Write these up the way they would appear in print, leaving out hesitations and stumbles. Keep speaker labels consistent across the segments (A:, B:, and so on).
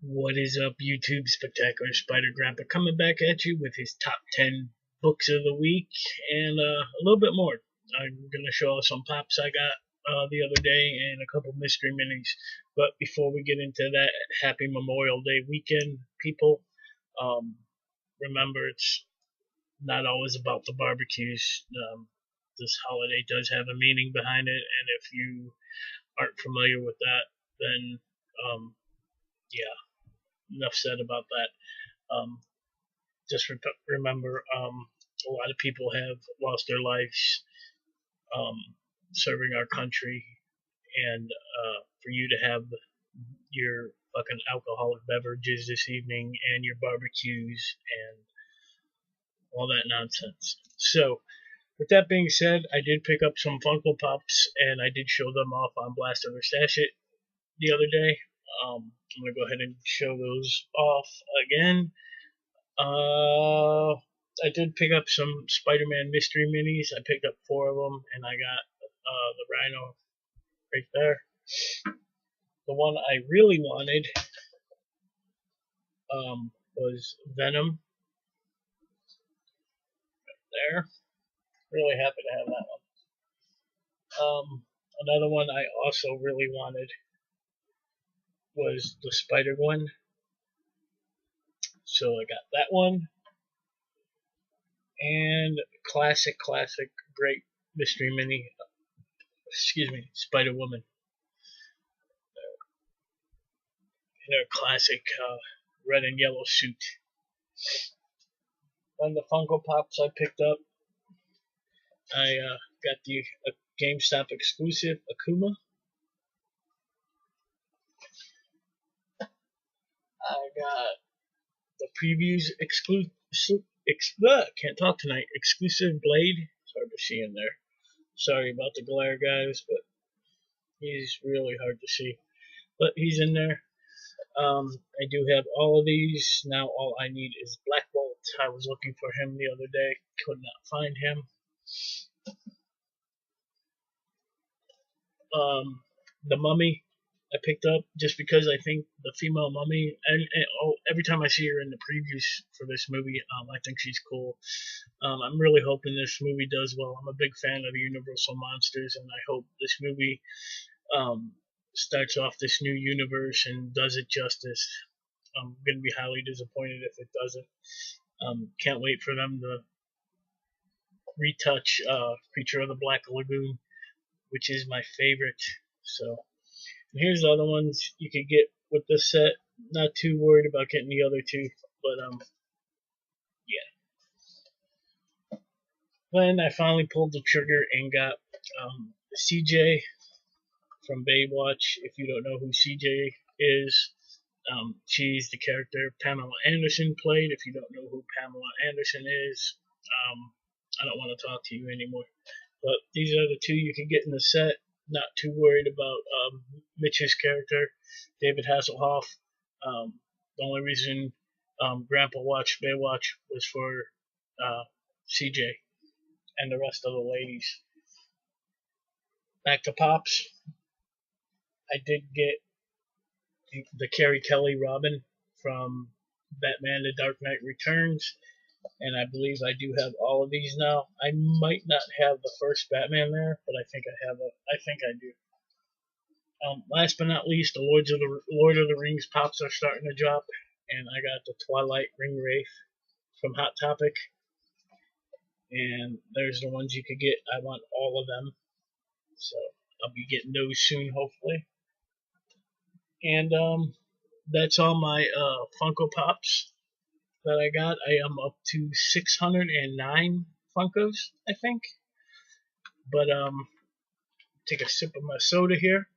A: What is up, YouTube? Spectacular Spider Grandpa coming back at you with his top 10 books of the week and a little bit more. I'm going to show off some pops I got the other day and a couple mystery minis. But before we get into that, happy Memorial Day weekend, people. Um, Remember, it's not always about the barbecues. This holiday does have a meaning behind it, and if you aren't familiar with that, then yeah, enough said about that. Um, just remember, a lot of people have lost their lives um, serving our country, and for you to have your fucking alcoholic beverages this evening and your barbecues and all that nonsense. So, with that being said, I did pick up some Funko Pops and I did show them off on Blast or Stash It the other day. I'm gonna go ahead and show those off again. I did pick up some Spider-Man mystery minis. I picked up 4 of them, and I got the Rhino right there. The one I really wanted was Venom. There, really happy to have that one. Another one I also really wanted was the Spider-Gwen. So I got that one. And classic, great mystery mini. Excuse me, Spider-Woman. In her classic red and yellow suit. Then the Funko Pops I picked up. I got the GameStop exclusive Akuma. I got the previews exclusive. Can't talk tonight. Exclusive Blade. It's hard to see in there. Sorry about the glare, guys, but he's really hard to see. But he's in there. I do have all of these. Now all I need is Black Bolt. I was looking for him the other day. Could not find him. The Mummy I picked up just because I think the female Mummy, and every time I see her in the previews for this movie, I think she's cool. I'm really hoping this movie does well. I'm a big fan of the Universal Monsters, and I hope this movie starts off this new universe and does it justice. I'm going to be highly disappointed if it doesn't. Can't wait for them to retouch Creature of the Black Lagoon, which is my favorite. So, and here's the other ones you could get with this set. Not too worried about getting the other two, but yeah. Then I finally pulled the trigger and got CJ from Baywatch. If you don't know who CJ is, she's the character Pamela Anderson played. If you don't know who Pamela Anderson is, I don't want to talk to you anymore. But these are the two you can get in the set. Not too worried about Mitch's character, David Hasselhoff. The only reason Grandpa watched Baywatch was for CJ and the rest of the ladies. Back to Pops. I did get the Carrie Kelly Robin from Batman: The Dark Knight Returns, and I believe I do have all of these now. I might not have the first Batman there, but I think I have it. I think I do. Last but not least, the Lord of the Rings pops are starting to drop, and I got the Twilight Ring Wraith from Hot Topic, and there's the ones you could get. I want all of them, so I'll be getting those soon, hopefully. And that's all my Funko Pops that I got. I am up to 609 Funkos, I think. But take a sip of my soda here.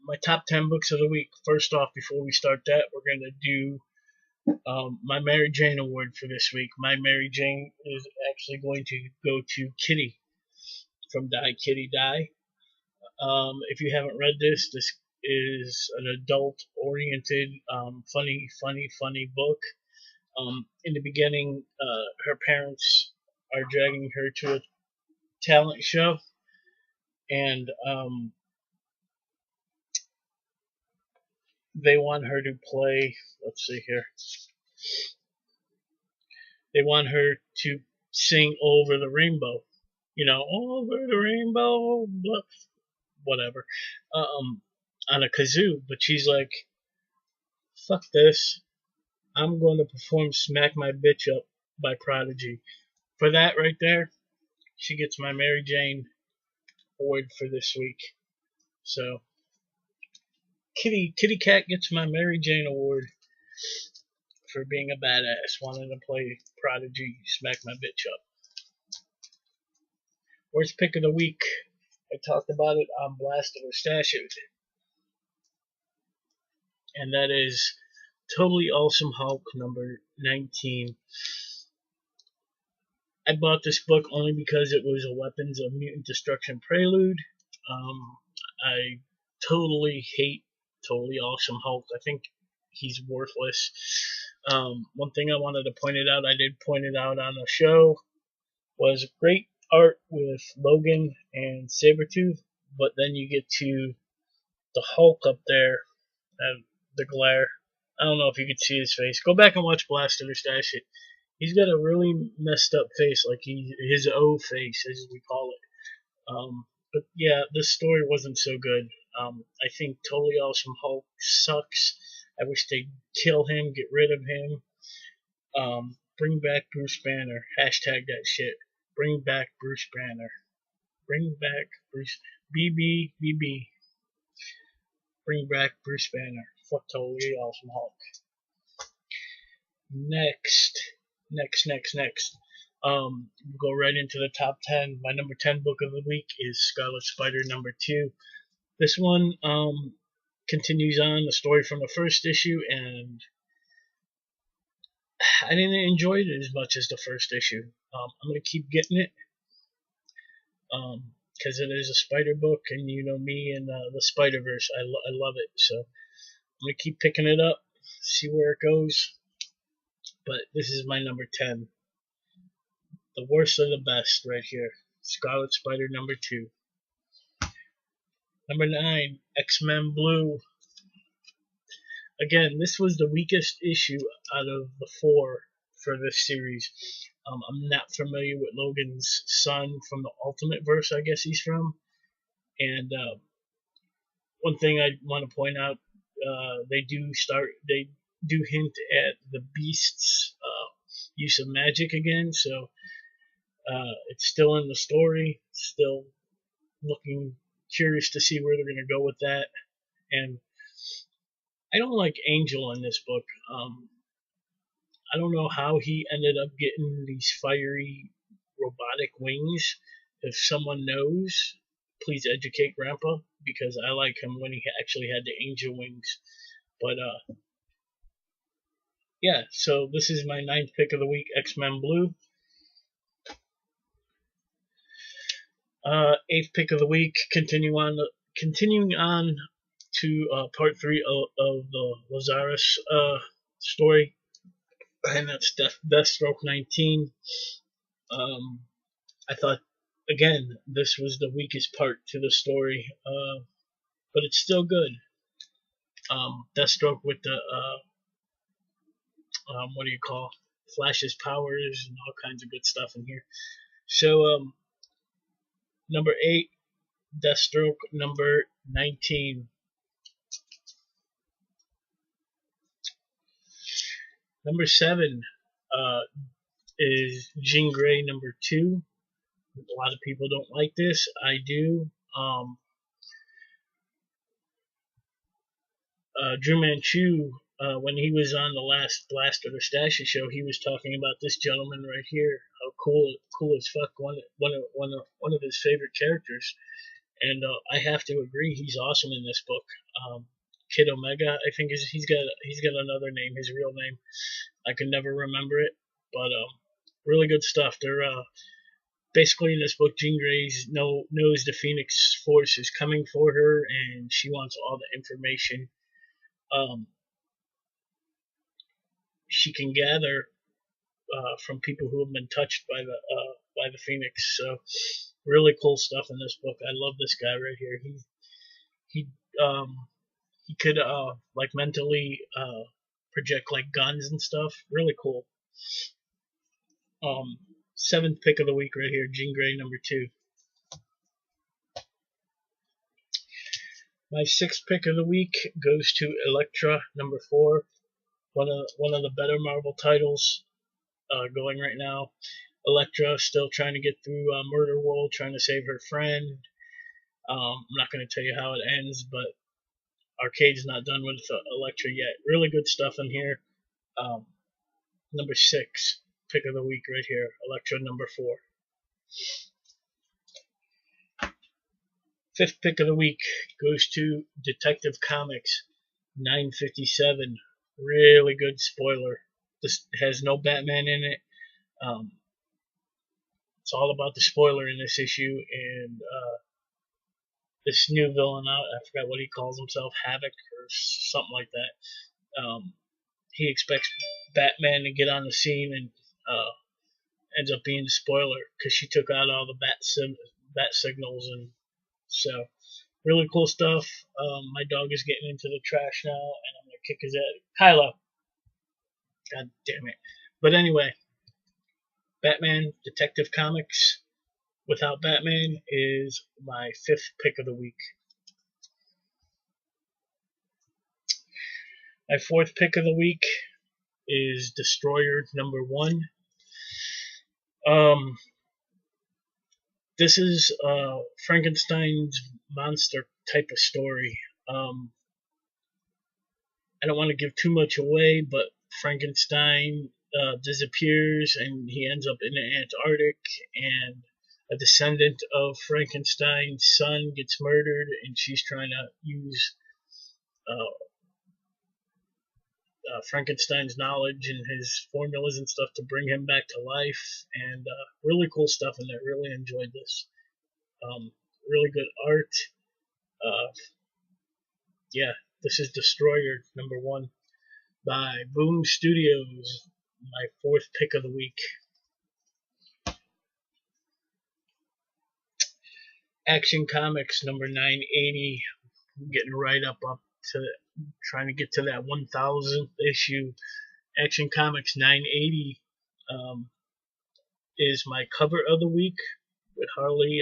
A: My top 10 books of the week. First off, before we start that, we're going to do my Mary Jane Award for this week. My Mary Jane is actually going to go to Kitty from Die Kitty Die. If you haven't read this, this is an adult-oriented, funny book. In the beginning, her parents are dragging her to a talent show, and they want her to play. Let's see here. They want her to sing "Over the Rainbow." Over the rainbow, blah, whatever, on a kazoo. But she's like, "Fuck this! I'm going to perform "Smack My Bitch Up" by Prodigy." For that right there, she gets my Mary Jane award for this week. So, Kitty Cat gets my Mary Jane award for being a badass, wanting to play Prodigy "Smack My Bitch Up." Worst pick of the week. I talked about it on Blast or Stash It, and that is Totally Awesome Hulk number 19. I bought this book only because it was a Weapons of Mutant Destruction prelude. I totally hate Totally Awesome Hulk. I think he's worthless. One thing I wanted to point it out, I did point it out on a show, was great art with Logan and Sabretooth, but then you get to the Hulk up there and the glare. I don't know if you could see his face. Go back and watch Blast or Stash It. He's got a really messed up face, like his O face, as we call it. But yeah, this story wasn't so good. I think Totally Awesome Hulk sucks. I wish they'd kill him, get rid of him. Bring back Bruce Banner. Hashtag that shit. Bring back Bruce Banner. Bring back Bruce. BB. Bring back Bruce Banner. Fuck Totally Awesome Hulk. Next. We'll go right into the top 10. My number 10 book of the week is Scarlet Spider number 2. This one continues on the story from the first issue, and I didn't enjoy it as much as the first issue. I'm going to keep getting it because it is a spider book, and you know me and the Spider-Verse. I love it, so I'm going to keep picking it up, see where it goes. But this is my number 10. The worst of the best right here. Scarlet Spider number 2. Number 9, X-Men Blue. Again, this was the weakest issue out of the 4 for this series. I'm not familiar with Logan's son from the Ultimate Verse, I guess he's from. And one thing I want to point out, they do hint at the Beast's use of magic again, so it's still in the story. Still looking curious to see where they're going to go with that. And I don't like Angel in this book. I don't know how he ended up getting these fiery robotic wings. If someone knows, please educate Grandpa, because I like him when he actually had the angel wings. But yeah, so this is my 9th pick of the week, X-Men Blue. 8th pick of the week, continuing on to part 3 of the Lazarus story, and that's Deathstroke 19. I thought, again, this was the weakest part to the story, but it's still good. Deathstroke with the what do you call, Flash's powers and all kinds of good stuff in here. So number 8, Deathstroke number 19. Number 7 is Jean Grey number 2. A lot of people don't like this. I do. Drew Manchu, when he was on the last Blast or the Stashy show, he was talking about this gentleman right here. How cool as fuck. One of his favorite characters, and I have to agree, he's awesome in this book. Kid Omega, I think he's got another name, his real name. I can never remember it, but really good stuff. They're basically in this book, Jean Grey knows the Phoenix Force is coming for her, and she wants all the information she can gather from people who have been touched by the Phoenix. So Really cool stuff in this book. I love this guy right here. He um he could like mentally project like guns and stuff. Really cool. Um, Seventh pick of the week right here, Jean Grey #2. My sixth pick of the week goes to Elektra #4. One of the better Marvel titles going right now. Elektra still trying to get through Murder World, trying to save her friend. I'm not going to tell you how it ends, but Arcade's not done with Elektra yet. Really good stuff in here. Number 6 pick of the week right here, Elektra #4. Fifth pick of the week goes to Detective Comics 957. Really good spoiler. This has no Batman in it. It's all about the spoiler in this issue, and this new villain out. I forgot what he calls himself, Havoc or something like that. He expects Batman to get on the scene, and ends up being the spoiler because she took out all the bat signals, and so really cool stuff. My dog is getting into the trash now, and I'm gonna kick his ass. Kylo, god damn it! But anyway, Batman Detective Comics without Batman is my 5th pick of the week. My 4th pick of the week is Destroyer #1. This is Frankenstein's monster type of story. I don't want to give too much away, but Frankenstein disappears and he ends up in the Antarctic, and a descendant of Frankenstein's son gets murdered, and she's trying to use Frankenstein's knowledge and his formulas and stuff to bring him back to life, and really cool stuff in there. Really enjoyed this. Really good art. Yeah, this is Destroyer #1 by Boom Studios, my 4th pick of the week. Action Comics #980, getting right up to trying to get to that 1000th issue. Action Comics 980 is my cover of the week, with Harley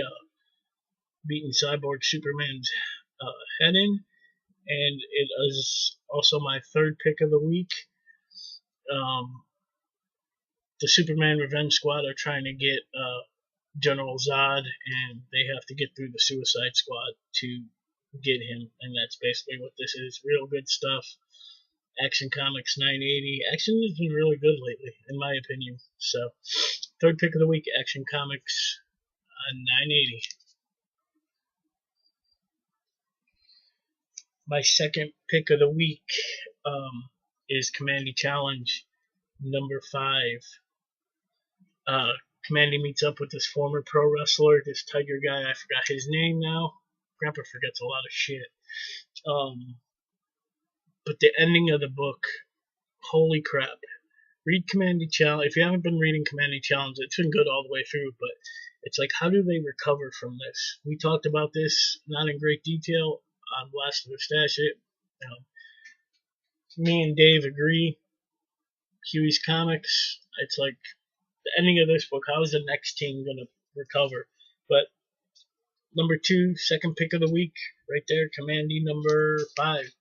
A: beating Cyborg Superman's head in, and it is also my 3rd pick of the week. The Superman Revenge Squad are trying to get General Zod, and they have to get through the Suicide Squad to get him, and that's basically what this is. Real good stuff. Action Comics 980. Action has been really good lately, in my opinion. So, 3rd pick of the week, Action Comics 980. My 2nd pick of the week is Kamandi Challenge #5. Kamandi meets up with this former pro wrestler, this Tiger guy. I forgot his name now. Grandpa forgets a lot of shit. But the ending of the book, holy crap. Read Kamandi Challenge. If you haven't been reading Kamandi Challenge, it's been good all the way through, but it's like, how do they recover from this? We talked about this, not in great detail, on Blast of the Stash It. Me and Dave agree. Huey's Comics, it's like, the ending of this book, how is the next team going to recover? But #2, 2nd pick of the week, right there, Kamandi #5.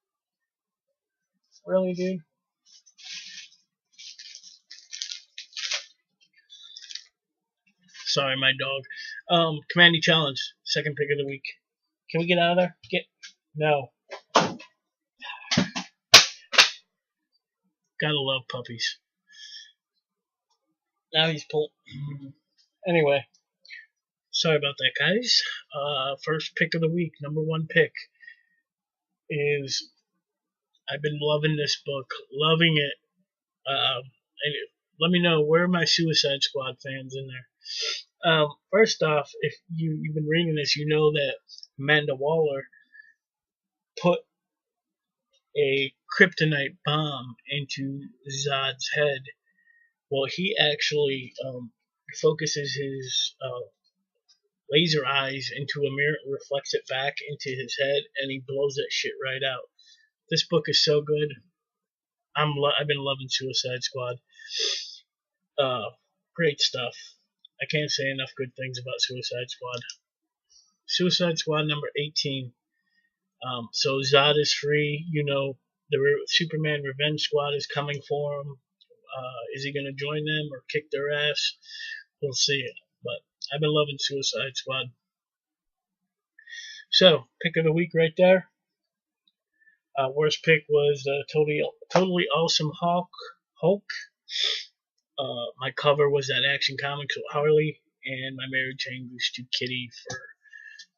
A: Really, dude? Sorry, my dog. Kamandi Challenge, 2nd pick of the week. Can we get out of there? No. Gotta love puppies. Now he's pulled. Anyway, sorry about that, guys. First pick of the week, #1 pick is, I've been loving this book, loving it. Let me know, where are my Suicide Squad fans in there? First off, if you've been reading this, you know that Amanda Waller put a kryptonite bomb into Zod's head. Well, he actually focuses his laser eyes into a mirror, reflects it back into his head, and he blows that shit right out. This book is so good. I've been loving Suicide Squad. Great stuff. I can't say enough good things about Suicide Squad. Suicide Squad number 18. So Zod is free. You know, the Superman Revenge Squad is coming for him. Is he going to join them or kick their ass? We'll see. But I've been loving Suicide Squad. So, pick of the week right there. Worst pick was Totally Awesome Hulk. My cover was that Action Comics with Harley, and my Mary Jane goes to Kitty for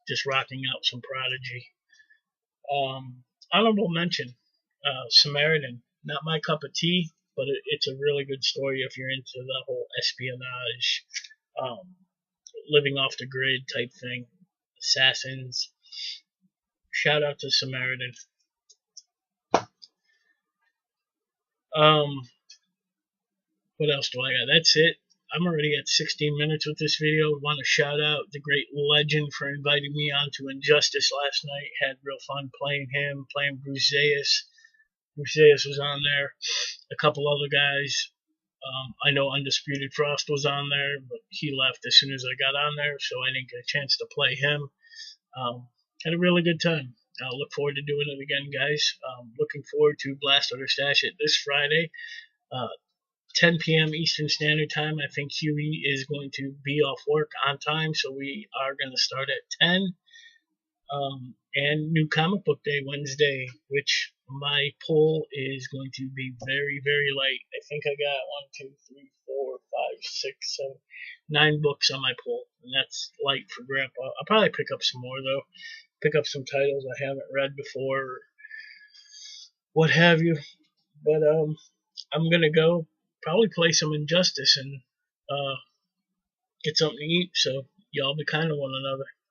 A: just rocking out some Prodigy. Honorable mention, Samaritan. Not my cup of tea, but it's a really good story if you're into the whole espionage, living off the grid type thing, assassins. Shout out to Samaritan. What else do I got? That's it. I'm already at 16 minutes with this video. Want to shout out the great Legend for inviting me on to Injustice last night. Had real fun playing him, playing Bruce Zayas. Bruce Zayas was on there. A couple other guys. I know Undisputed Frost was on there, but he left as soon as I got on there, so I didn't get a chance to play him. Had a really good time. I'll look forward to doing it again, guys. Looking forward to Blast Order Stash It this Friday. 10 p.m. Eastern Standard Time. I think Huey is going to be off work on time, so we are going to start at 10. And New Comic Book Day Wednesday, which my poll is going to be very, very light. I think I got 1, 2, 3, 4, 5, 6, 7, 9 books on my poll, and that's light for Grandpa. I'll probably pick up some more, though. Pick up some titles I haven't read before, or what have you. But I'm going to go probably play some Injustice and get something to eat, so y'all be kind to one another.